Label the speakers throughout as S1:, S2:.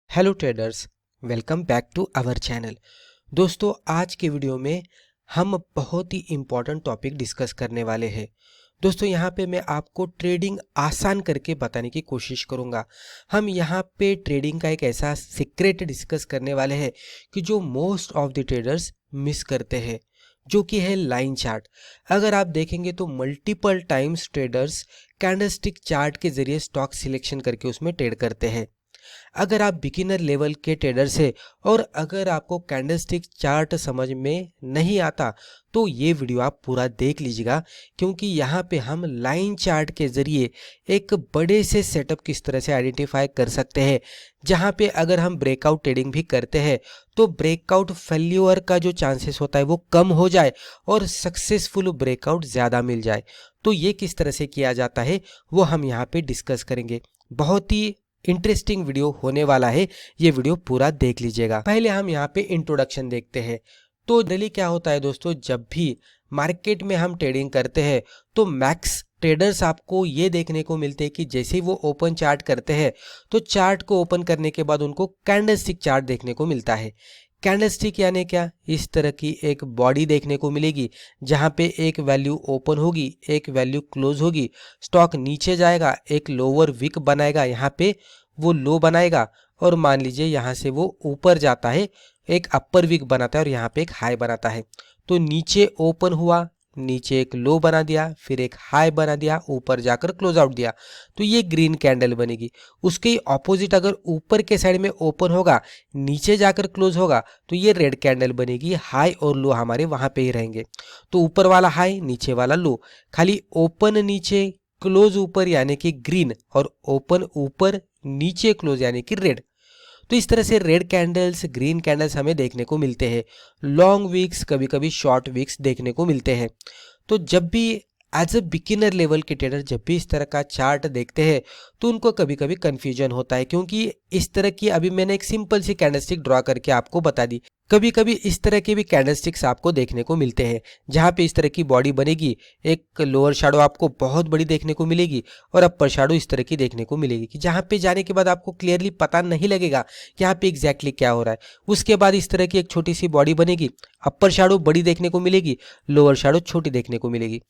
S1: Hello traders, welcome back to our channel. दोस्तों, आज के वीडियो में हम बहुत ही इम्पोर्टेंट टॉपिक डिस्कस करने वाले हैं। दोस्तों, यहाँ पे मैं आपको ट्रेडिंग आसान करके बताने की कोशिश करूँगा। हम यहाँ पे ट्रेडिंग का एक ऐसा सीक्रेट डिस्कस करने वाले हैं कि जो most of the traders miss करते हैं, जो कि है लाइन चार्ट। अगर आप देखेंगे तो multiple times traders candlestick chart के जरिए स्टॉक सिलेक्शन करके उसमें ट्रेड करते हैं। अगर आप बिगिनर लेवल के ट्रेडर से और अगर आपको कैंडलस्टिक चार्ट समझ में नहीं आता तो ये वीडियो आप पूरा देख लीजिएगा, क्योंकि यहाँ पे हम लाइन चार्ट के ज़रिए एक बड़े से सेटअप किस तरह से आइडेंटिफाई कर सकते हैं, जहाँ पे अगर हम ब्रेकआउट ट्रेडिंग भी करते हैं तो ब्रेकआउट फेल्यूअर का जो चांसेस होता है वो कम हो जाए और सक्सेसफुल ब्रेकआउट ज़्यादा मिल जाए। तो ये किस तरह से किया जाता है वो हम यहाँ पे डिस्कस करेंगे। बहुत ही इंटरेस्टिंग वीडियो होने वाला है, ये वीडियो पूरा देख लीजिएगा। पहले हम यहाँ पे इंट्रोडक्शन देखते हैं। तो जनरली क्या होता है दोस्तों, जब भी मार्केट में हम ट्रेडिंग करते हैं तो मैक्स ट्रेडर्स आपको ये देखने को मिलते हैं कि जैसे ही वो ओपन चार्ट करते हैं तो चार्ट को ओपन करने के बाद उनको कैंडलस्टिक चार्ट देखने को मिलता है। कैंडलस्टिक यानी क्या, इस तरह की एक बॉडी देखने को मिलेगी जहां पे एक वैल्यू ओपन होगी, एक वैल्यू क्लोज होगी, स्टॉक नीचे जाएगा, एक लोअर विक बनाएगा, यहाँ पे वो लो बनाएगा और मान लीजिए यहाँ से वो ऊपर जाता है, एक अपर विक बनाता है और यहाँ पे एक हाई बनाता है। तो नीचे ओपन हुआ, नीचे एक लो बना दिया, फिर एक हाई बना दिया, ऊपर जाकर क्लोज आउट दिया, तो ये ग्रीन कैंडल बनेगी। उसके ऑपोजिट अगर ऊपर के साइड में ओपन होगा, नीचे जाकर क्लोज होगा, तो ये रेड कैंडल बनेगी। हाई और लो हमारे वहां पे ही रहेंगे। तो ऊपर वाला हाई, नीचे वाला लो, खाली ओपन नीचे क्लोज ऊपर यानी कि ग्रीन, और ओपन ऊपर नीचे क्लोज यानी कि रेड। तो इस तरह से रेड कैंडल्स, ग्रीन कैंडल्स हमें देखने को मिलते हैं। लॉन्ग वीक्स, कभी कभी शॉर्ट वीक्स देखने को मिलते हैं। तो जब भी एज अ बिगिनर लेवल के ट्रेडर जब भी इस तरह का चार्ट देखते हैं तो उनको कभी कभी कंफ्यूजन होता है, क्योंकि इस तरह की अभी मैंने एक सिंपल सी कैंडलस्टिक ड्रॉ करके आपको बता दी। कभी कभी इस तरह के भी कैंडलस्टिक्स आपको देखने को मिलते हैं जहां पे इस तरह की बॉडी बनेगी, एक लोअर शैडो आपको बहुत बड़ी देखने को मिलेगी और अपर शैडो इस तरह की देखने को मिलेगी कि जहां पे जाने के बाद आपको क्लियरली पता नहीं लगेगा कि यहाँ पे एग्जैक्टली क्या हो रहा है। उसके बाद इस तरह की एक छोटी सी बॉडी बनेगी, अपर शैडो बड़ी देखने को मिलेगी, लोअर शैडो छोटी देखने को मिलेगी।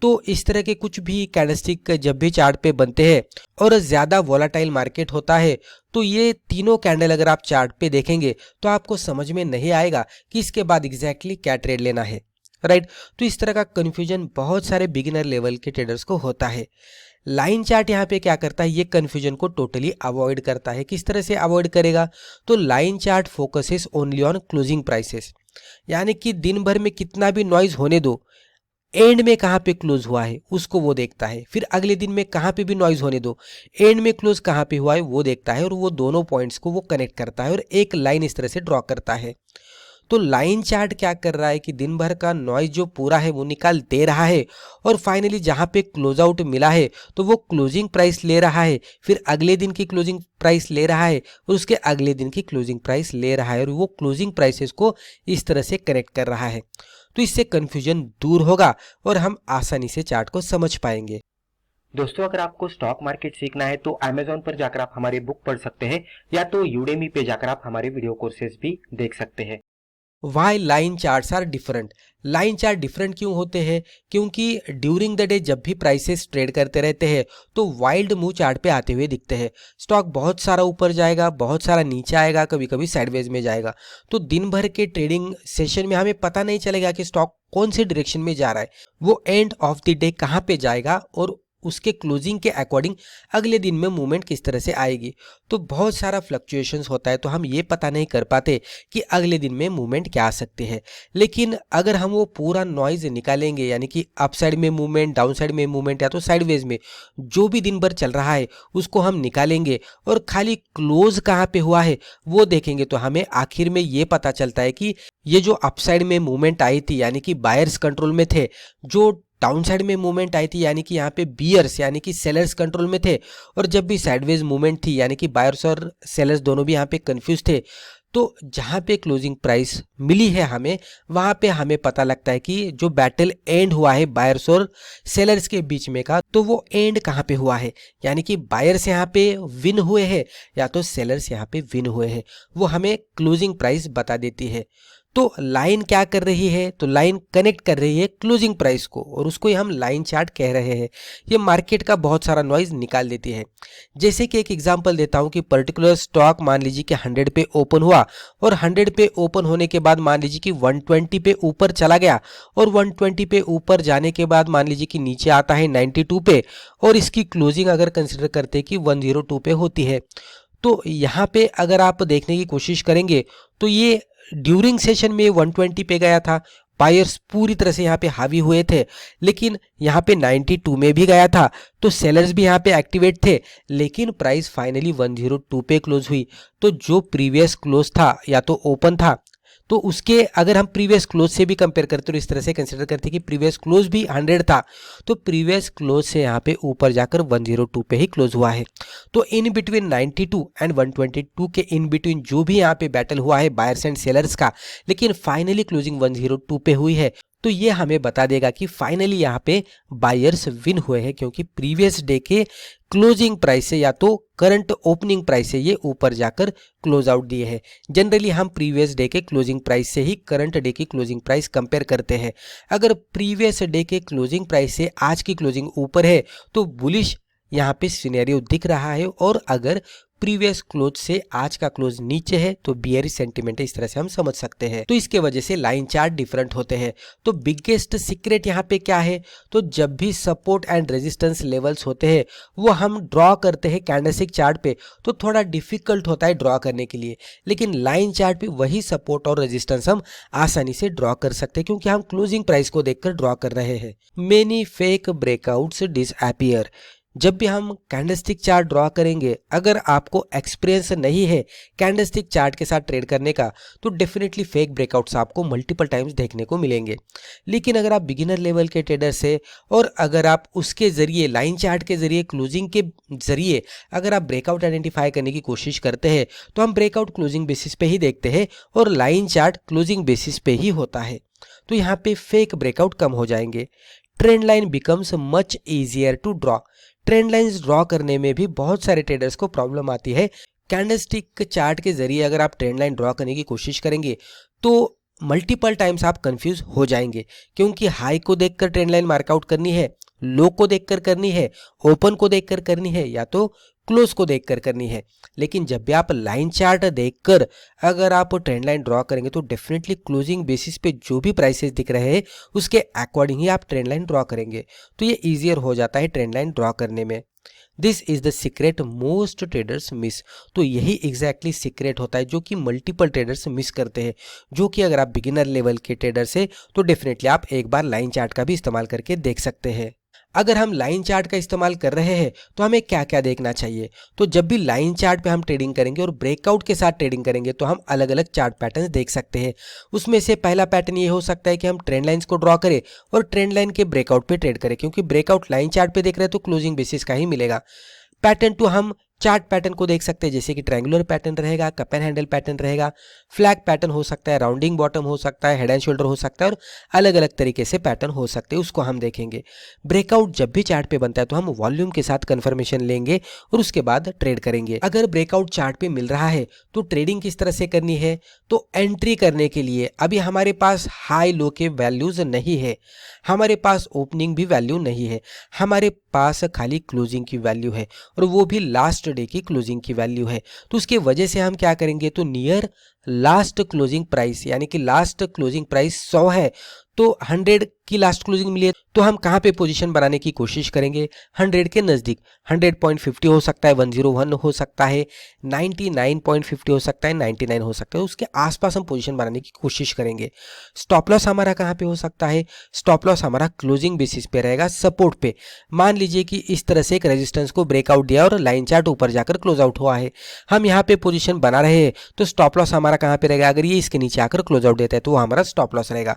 S1: तो इस तरह के कुछ भी कैंडलस्टिक जब भी चार्ट पे बनते हैं और ज़्यादा वोलाटाइल मार्केट होता है तो ये तीनों कैंडल अगर आप चार्ट पे देखेंगे तो आपको समझ में नहीं आएगा कि इसके बाद एग्जैक्टली क्या ट्रेड लेना है, राइट। तो इस तरह का कन्फ्यूजन बहुत सारे बिगिनर लेवल के ट्रेडर्स को होता है। लाइन चार्ट यहाँ पे क्या करता है, ये कन्फ्यूजन को टोटली अवॉइड करता है। किस तरह से अवॉइड करेगा, तो line chart focuses only on closing prices, यानी कि दिन भर में कितना भी नॉइज होने दो, एंड में कहाँ पे क्लोज हुआ है उसको वो देखता है। फिर अगले दिन में कहाँ पे भी नॉइज होने दो, एंड में क्लोज कहाँ पे हुआ है वो देखता है, और वो दोनों पॉइंट्स को वो कनेक्ट करता है और एक लाइन इस तरह से ड्रॉ करता है। तो लाइन चार्ट क्या कर रहा है कि दिन भर का नॉइज जो पूरा है वो निकाल दे रहा है, और फाइनली जहाँ पे क्लोज आउट मिला है तो वो क्लोजिंग प्राइस ले रहा है, फिर अगले दिन की क्लोजिंग प्राइस ले रहा है और उसके अगले दिन की क्लोजिंग प्राइस ले रहा है, और वो क्लोजिंग प्राइसेस को इस तरह से कनेक्ट कर रहा है। तो इससे कंफ्यूजन दूर होगा और हम आसानी से चार्ट को समझ पाएंगे।
S2: दोस्तों, अगर आपको स्टॉक मार्केट सीखना है तो अमेज़न पर जाकर आप हमारे बुक पढ़ सकते हैं, या तो यूडेमी पे जाकर आप हमारे वीडियो कोर्सेज भी देख सकते हैं।
S1: Why line charts are different. Line chart different क्यों होते हैं, क्योंकि ड्यूरिंग द डे जब भी प्राइसेस ट्रेड करते रहते हैं तो वाइल्ड मूव चार्ट पे आते हुए दिखते हैं। स्टॉक बहुत सारा ऊपर जाएगा, बहुत सारा नीचे आएगा, कभी कभी साइडवेज में जाएगा। तो दिन भर के ट्रेडिंग सेशन में हमें पता नहीं चलेगा कि स्टॉक कौन से डायरेक्शन में जा रहा है, वो एंड ऑफ द डे कहाँ पे जाएगा और उसके क्लोजिंग के अकॉर्डिंग अगले दिन में मूवमेंट किस तरह से आएगी। तो बहुत सारा फ्लक्चुएशंस होता है, तो हम ये पता नहीं कर पाते कि अगले दिन में मूवमेंट क्या आ सकते हैं। लेकिन अगर हम वो पूरा नॉइज निकालेंगे, यानी कि अप साइड में मूवमेंट, डाउन साइड में मूवमेंट, या तो साइडवेज में जो भी दिन भर चल रहा है उसको हम निकालेंगे और खाली क्लोज कहाँ पे हुआ है वो देखेंगे, तो हमें आखिर में ये पता चलता है कि ये जो अपसाइड में मूवमेंट आई थी यानी कि बायर्स कंट्रोल में थे, जो डाउन साइड में मूवमेंट आई थी यानी कि यहाँ पे बियर्स यानी कि सेलर्स कंट्रोल में थे, और जब भी साइडवेज मूवमेंट थी यानी कि बायर्स और सेलर्स दोनों भी यहाँ पे कंफ्यूज थे, तो जहाँ पे क्लोजिंग प्राइस मिली है हमें, वहाँ पे हमें पता लगता है कि जो बैटल एंड हुआ है बायर्स और सेलर्स के बीच में का, तो वो एंड कहाँ पे हुआ है, यानी कि बायर्स यहाँ पे विन हुए हैं या तो सेलर्स यहाँ पे विन हुए हैं, वो हमें क्लोजिंग प्राइस बता देती है। तो लाइन क्या कर रही है, तो लाइन कनेक्ट कर रही है क्लोजिंग प्राइस को, और उसको ही हम लाइन चार्ट कह रहे हैं। ये मार्केट का बहुत सारा नॉइज निकाल देती है। जैसे कि एक एग्जांपल देता हूं कि पर्टिकुलर स्टॉक मान लीजिए कि 100 पे ओपन हुआ, और 100 पे ओपन होने के बाद मान लीजिए कि 120 पे ऊपर चला गया, और 120 पे ऊपर जाने के बाद मान लीजिए कि नीचे आता है 92 पे, और इसकी क्लोजिंग अगर कंसिडर करते हैं कि 102 पे होती है, तो यहाँ पे अगर आप देखने की कोशिश करेंगे तो ये ड्यूरिंग सेशन में 120 पे गया था, बायर्स पूरी तरह से यहाँ पे हावी हुए थे, लेकिन यहाँ पे 92 में भी गया था, तो सेलर्स भी यहाँ पे एक्टिवेट थे, लेकिन प्राइस फाइनली 102 पे क्लोज हुई। तो जो प्रीवियस क्लोज था या तो ओपन था, तो उसके अगर हम प्रीवियस क्लोज से भी कंपेयर करते तो इस तरह से कंसिडर करते कि प्रीवियस क्लोज भी 100 था, तो प्रीवियस क्लोज से यहाँ पे ऊपर जाकर 102 पे ही क्लोज हुआ है। तो इन बिटवीन 92 एंड 122 के इन बिटवीन जो भी यहाँ पे बैटल हुआ है बायर्स एंड सेलर्स का, लेकिन फाइनली क्लोजिंग 102 पे हुई है, तो ये हमें बता देगा कि फाइनली यहाँ पे बायर्स विन हुए हैं, क्योंकि प्रीवियस डे के क्लोजिंग प्राइस से या तो करंट ओपनिंग प्राइस से ये ऊपर जाकर क्लोज आउट दिए हैं। जनरली हम प्रीवियस डे के क्लोजिंग प्राइस से ही करंट डे की क्लोजिंग प्राइस कंपेयर करते हैं। अगर प्रीवियस डे के क्लोजिंग प्राइस से आज की क्लोजिंग ऊपर है तो बुलिश यहाँ पे सिनेरियो दिख रहा है, और अगर प्रीवियस क्लोज से आज का क्लोज नीचे है तो बियरिश सेंटीमेंट है, इस तरह से हम समझ सकते हैं। तो इसके वजह से लाइन चार्ट डिफरेंट होते हैं। तो बिगेस्ट सीक्रेट यहाँ पे क्या है, तो जब भी सपोर्ट एंड रेजिस्टेंस लेवल्स होते हैं वो हम ड्रॉ करते हैं कैंडलस्टिक चार्ट पे, तो थोड़ा डिफिकल्ट होता है ड्रॉ करने के लिए, लेकिन लाइन चार्ट पे वही सपोर्ट और रेजिस्टेंस हम आसानी से ड्रॉ कर सकते हैं, क्योंकि हम क्लोजिंग प्राइस को देखकर ड्रॉ कर रहे हैं। Many fake breakouts disappear. जब भी हम कैंडलस्टिक चार्ट ड्रॉ करेंगे, अगर आपको एक्सपीरियंस नहीं है कैंडलस्टिक चार्ट के साथ ट्रेड करने का, तो डेफिनेटली फेक ब्रेकआउट्स आपको मल्टीपल टाइम्स देखने को मिलेंगे। लेकिन अगर आप बिगिनर लेवल के ट्रेडर से, और अगर आप उसके जरिए लाइन चार्ट के जरिए क्लोजिंग के जरिए अगर आप ब्रेकआउट आइडेंटिफाई करने की कोशिश करते हैं, तो हम ब्रेकआउट क्लोजिंग बेसिस पे ही देखते हैं, और लाइन चार्ट क्लोजिंग बेसिस पे ही होता है, तो यहाँ पे फेक ब्रेकआउट कम हो जाएंगे। Trend line becomes much easier to draw. Trend lines draw करने में भी बहुत सारे ट्रेडर्स को प्रॉब्लम आती है। कैंडलस्टिक चार्ट के जरिए अगर आप ट्रेंड लाइन ड्रॉ करने की कोशिश करेंगे तो मल्टीपल टाइम्स आप कंफ्यूज हो जाएंगे, क्योंकि हाई को देखकर ट्रेंड लाइन मार्कआउट करनी है, लो को देखकर करनी है, ओपन को देखकर करनी है, या तो क्लोज को देखकर करनी है। लेकिन जब भी आप लाइन चार्ट देखकर अगर आप ट्रेंड लाइन ड्रॉ करेंगे तो डेफिनेटली क्लोजिंग बेसिस पे जो भी प्राइसेस दिख रहे हैं उसके अकॉर्डिंग ही आप ट्रेंड लाइन ड्रॉ करेंगे, तो ये ईजियर हो जाता है ट्रेंड लाइन ड्रॉ करने में। This is the secret most traders miss. तो यही एग्जैक्टली सीक्रेट होता है जो कि मल्टीपल ट्रेडर्स मिस करते हैं, जो कि अगर आप बिगिनर लेवल के ट्रेडर से, तो डेफिनेटली आप एक बार लाइन चार्ट का भी इस्तेमाल करके देख सकते हैं। अगर हम लाइन चार्ट का इस्तेमाल कर रहे हैं तो हमें क्या क्या देखना चाहिए, तो जब भी लाइन चार्ट पे हम ट्रेडिंग करेंगे और ब्रेकआउट के साथ ट्रेडिंग करेंगे तो हम अलग अलग चार्ट पैटर्न्स देख सकते हैं। उसमें से पहला पैटर्न ये हो सकता है कि हम ट्रेंड लाइंस को ड्रॉ करें और ट्रेंड लाइन के ब्रेकआउट पे ट्रेड करें, क्योंकि ब्रेकआउट लाइन चार्ट पे देख रहे हैं तो क्लोजिंग बेसिस का ही मिलेगा। पैटर्न टू हम चार्ट पैटर्न को देख सकते हैं, जैसे कि ट्रायंगुलर पैटर्न रहेगा, कप एंड हैंडल पैटर्न रहेगा, फ्लैग पैटर्न हो सकता है, राउंडिंग बॉटम हो सकता है, हेड एंड शोल्डर हो सकता है, और अलग अलग तरीके से पैटर्न हो सकते हैं, उसको हम देखेंगे। ब्रेकआउट जब भी चार्ट पे बनता है तो हम वॉल्यूम के साथ कंफर्मेशन लेंगे और उसके बाद ट्रेड करेंगे। अगर ब्रेकआउट चार्ट पे मिल रहा है तो ट्रेडिंग किस तरह से करनी है, तो एंट्री करने के लिए अभी हमारे पास हाई लो के वैल्यूज नहीं है, हमारे पास ओपनिंग भी वैल्यू नहीं है, हमारे पास खाली क्लोजिंग की वैल्यू है, और वो भी लास्ट डे की क्लोजिंग की वैल्यू है। तो उसके वजह से हम क्या करेंगे, तो नियर लास्ट क्लोजिंग प्राइस, यानी कि लास्ट क्लोजिंग प्राइस 100 है तो 100 की लास्ट क्लोजिंग मिली है तो हम कहाँ पे पोजीशन बनाने की कोशिश करेंगे, 100 के नज़दीक। 100.50 हो सकता है, 101 हो सकता है, 99.50 हो सकता है, 99 हो सकता है, उसके आसपास हम पोजीशन बनाने की कोशिश करेंगे। स्टॉप लॉस हमारा कहाँ पे हो सकता है, स्टॉप लॉस हमारा क्लोजिंग बेसिस पे रहेगा, सपोर्ट पे। मान लीजिए कि इस तरह से एक रेजिस्टेंस को ब्रेकआउट दिया और लाइन चार्ट ऊपर जाकर क्लोज आउट हुआ है, हम यहाँ पे पोजीशन बना रहे हैं, तो स्टॉप लॉस हमारा कहाँ पे रहेगा, अगर ये इसके नीचे आकर क्लोज आउट देता है तो वो हमारा स्टॉप लॉस रहेगा।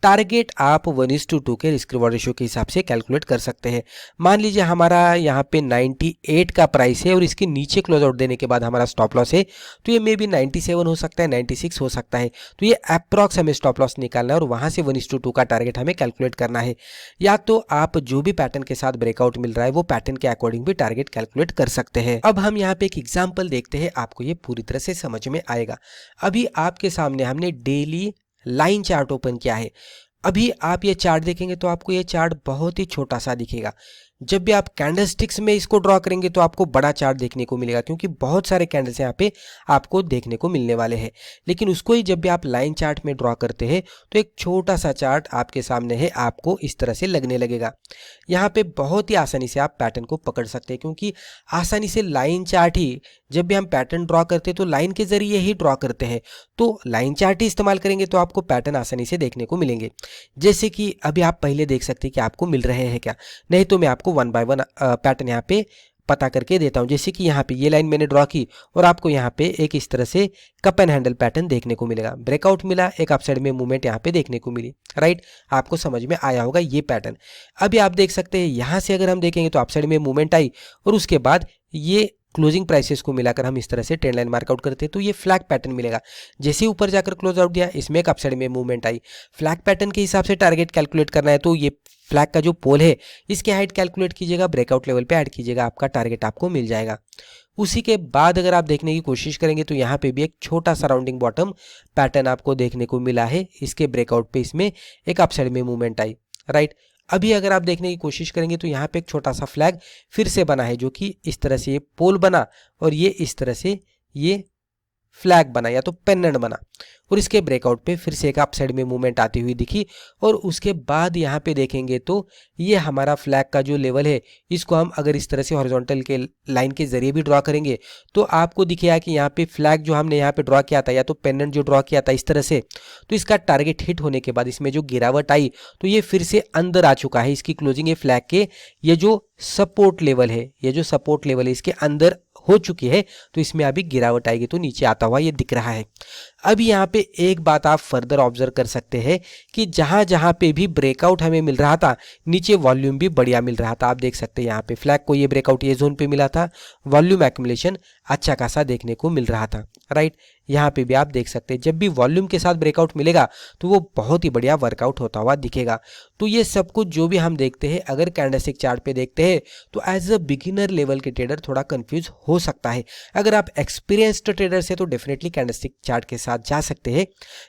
S1: टारगेट आप 1:2 के रिस्क रिवॉर्ड रेशियो के हिसाब से कैलकुलेट कर सकते हैं। मान लीजिए हमारा यहाँ पे 98 का प्राइस है और इसके नीचे क्लोज आउट देने के बाद हमारा स्टॉप लॉस है, तो ये मे बी 97 हो सकता है, 96 हो सकता है। तो ये अप्रॉक्स हमें स्टॉप लॉस निकालना है और वहाँ से 1:2 का टारगेट हमें कैलकुलेट करना है। या तो आप जो भी पैटर्न के साथ ब्रेकआउट मिल रहा है वो पैटर्न के अकॉर्डिंग भी टारगेट कैलकुलेट कर सकते हैं। अब हम यहाँ पे एक एग्जाम्पल देखते हैं, आपको ये पूरी तरह से समझ में आएगा। अभी आपके सामने हमने डेली लाइन चार्ट ओपन किया है। अभी आप ये चार्ट देखेंगे तो आपको ये चार्ट बहुत ही छोटा सा दिखेगा। जब भी आप कैंडलस्टिक्स में इसको ड्रॉ करेंगे तो आपको बड़ा चार्ट देखने को मिलेगा, क्योंकि बहुत सारे कैंडल्स यहाँ पे आपको देखने को मिलने वाले हैं। लेकिन उसको ही जब भी आप लाइन चार्ट में ड्रॉ करते हैं तो एक छोटा सा चार्ट आपके सामने है, आपको इस तरह से लगने लगेगा। यहाँ पे बहुत ही आसानी से आप पैटर्न को पकड़ सकते हैं, क्योंकि आसानी से लाइन चार्ट ही, जब भी हम पैटर्न ड्रॉ करते हैं तो लाइन के जरिए ही ड्रॉ करते हैं, तो लाइन चार्ट ही इस्तेमाल करेंगे तो आपको पैटर्न आसानी से देखने को मिलेंगे। जैसे कि अभी आप पहले देख सकते हैं कि आपको मिल रहे हैं क्या, नहीं तो मैं आपको 1 बाय 1 पैटर्न यहाँ पे पता करके देता हूँ। जैसे कि यहाँ पे ये लाइन मैंने ड्रॉ की और आपको यहाँ पे एक इस तरह से कप एंड हैंडल पैटर्न देखने को मिलेगा, ब्रेकआउट मिला, एक अपसाइड में मूवमेंट यहाँ पे देखने को मिली, राइट। आपको समझ में आया होगा ये पैटर्न। अभी आप देख सकते हैं यहाँ से अगर हम देखेंगे तो अपसाइड में मूवमेंट आई और उसके बाद ये क्लोजिंग प्राइसेस को मिलाकर हम इस तरह से ट्रेंड लाइन मार्कआउट करते हैं तो ये फ्लैग पैटर्न मिलेगा। जैसे ही ऊपर जाकर क्लोज आउट दिया, इसमें एक अपसाइड में मूवमेंट आई, फ्लैग पैटर्न के हिसाब से टारगेट कैलकुलेट करना है तो ये फ्लैग का जो पोल है इसकी हाइट कैलकुलेट कीजिएगा, ब्रेकआउट लेवल पे ऐड कीजिएगा, आपका टारगेट आपको मिल जाएगा। उसी के बाद अगर आप देखने की कोशिश करेंगे तो यहाँ पे भी एक छोटा सा राउंडिंग बॉटम पैटर्न आपको देखने को मिला है, इसके ब्रेकआउट पे इसमें एक अपसाइड में मूवमेंट आई, राइट। अभी अगर आप देखने की कोशिश करेंगे तो यहाँ पे एक छोटा सा फ्लैग फिर से बना है, जो कि इस तरह से ये पोल बना और ये इस तरह से ये फ्लैग बना या तो पेंडेंट बना और इसके ब्रेकआउट पे फिर से एक अपसाइड में मूवमेंट आती हुई दिखी। और उसके बाद यहाँ पे देखेंगे तो ये हमारा फ्लैग का जो लेवल है इसको हम अगर इस तरह से हॉरिजॉन्टल के लाइन के जरिए भी ड्रॉ करेंगे तो आपको दिखेगा कि यहाँ पे फ्लैग जो हमने यहाँ पे ड्रॉ किया था या तो पेंडेंट जो ड्रॉ किया था इस तरह से, तो इसका टारगेट हिट होने के बाद इसमें जो गिरावट आई तो ये फिर से अंदर आ चुका है। इसकी क्लोजिंग ये फ्लैग के ये जो सपोर्ट लेवल है, ये जो सपोर्ट लेवल है इसके अंदर हो चुकी है, तो इसमें अभी गिरावट आएगी तो नीचे आता हुआ ये दिख रहा है। अब यहाँ पे एक बात आप फर्दर ऑब्जर्व कर सकते हैं कि जहां जहां पे भी ब्रेकआउट हमें मिल रहा था नीचे वॉल्यूम भी बढ़िया मिल रहा था। आप देख सकते हैं यहाँ पे फ्लैग को ये ब्रेकआउट ये जोन पे मिला था, वॉल्यूम एक्यूमुलेशन अच्छा खासा देखने को मिल रहा था, राइट। यहाँ पे भी आप देख सकते हैं जब भी वॉल्यूम के साथ ब्रेकआउट मिलेगा तो वो बहुत ही बढ़िया वर्कआउट होता हुआ दिखेगा। तो ये सब कुछ जो भी हम देखते हैं अगर कैंडलस्टिक चार्ट पे देखते हैं तो एज अ बिगिनर लेवल के ट्रेडर थोड़ा कंफ्यूज हो सकता है। अगर आप एक्सपीरियंस्ड ट्रेडर से तो डेफिनेटली कैंडलस्टिक चार्ट के साथ जा सकते हैं,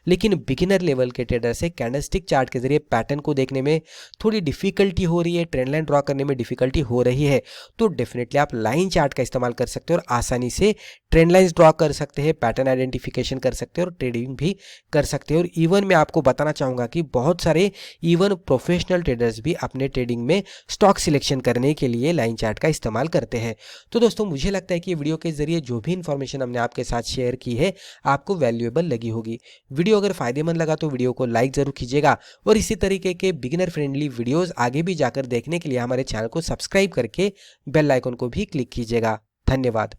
S1: लेकिन बिगिनर लेवल के ट्रेडर से कैंडलस्टिक चार्ट के जरिए पैटर्न को देखने में थोड़ी डिफिकल्टी हो रही है, ट्रेंड लाइन ड्रॉ करने में डिफिकल्टी हो रही है, तो डेफिनेटली आप लाइन चार्ट का इस्तेमाल कर सकते हैं और आसानी से ट्रेंड लाइंस ड्रॉ कर सकते हैं, पैटर्न आइडेंटिफिकेशन कर सकते हैं और ट्रेडिंग भी कर सकते हैं। और इवन मैं आपको बताना चाहूँगा कि बहुत सारे इवन प्रोफेशनल ट्रेडर्स भी अपने ट्रेडिंग में स्टॉक सिलेक्शन करने के लिए लाइन चार्ट का इस्तेमाल करते हैं। तो दोस्तों मुझे लगता है कि वीडियो के जरिए जो भी इन्फॉर्मेशन हमने आपके साथ शेयर की है आपको वैल्यूएबल लगी होगी। वीडियो अगर फायदेमंद लगा तो वीडियो को लाइक जरूर कीजिएगा और इसी तरीके के बिगिनर फ्रेंडली वीडियोस आगे भी जाकर देखने के लिए हमारे चैनल को सब्सक्राइब करके बेल आइकन को भी क्लिक कीजिएगा। धन्यवाद।